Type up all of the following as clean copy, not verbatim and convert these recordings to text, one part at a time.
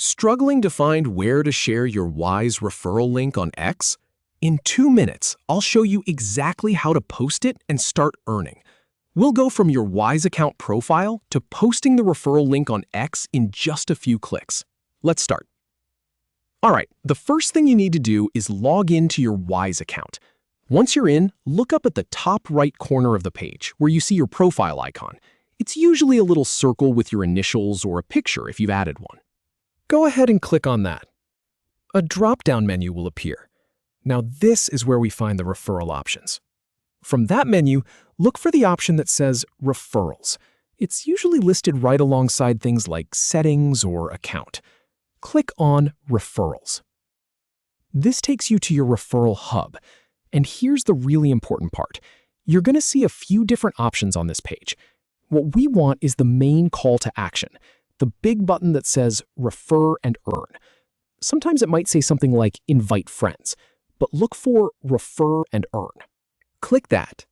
Struggling to find where to share your Wise referral link on X? In 2 minutes, I'll show you exactly how to post it and start earning. We'll go from your Wise account profile to posting the referral link on X in just a few clicks. Let's start. All right, the first thing you need to do is log into your Wise account. Once you're in, look up at the top right corner of the page where you see your profile icon. It's usually a little circle with your initials or a picture if you've added one. Go ahead and click on that. A drop-down menu will appear. Now this is where we find the referral options. From that menu, look for the option that says Referrals. It's usually listed right alongside things like Settings or Account. Click on Referrals. This takes you to your referral hub. And here's the really important part. You're going to see a few different options on this page. What we want is the main call to action, the big button that says Refer and Earn. Sometimes it might say something like Invite Friends, but look for Refer and Earn. Click that.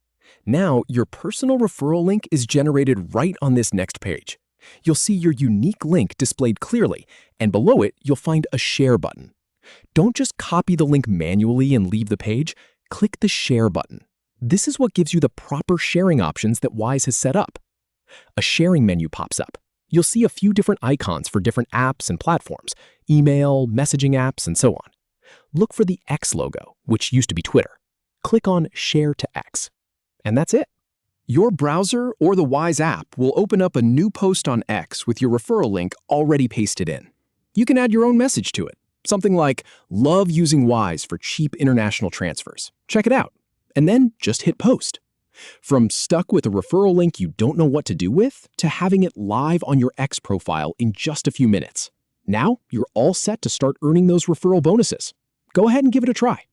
Now your personal referral link is generated right on this next page. You'll see your unique link displayed clearly, and below it you'll find a Share button. Don't just copy the link manually and leave the page. Click the Share button. This is what gives you the proper sharing options that Wise has set up. A sharing menu pops up. You'll see a few different icons for different apps and platforms, email, messaging apps, and so on. Look for the X logo, which used to be Twitter. Click on Share to X. And that's it. Your browser or the Wise app will open up a new post on X with your referral link already pasted in. You can add your own message to it. Something like, "Love using Wise for cheap international transfers. Check it out." And then just hit post. From stuck with a referral link you don't know what to do with, to having it live on your X profile in just a few minutes. Now you're all set to start earning those referral bonuses. Go ahead and give it a try.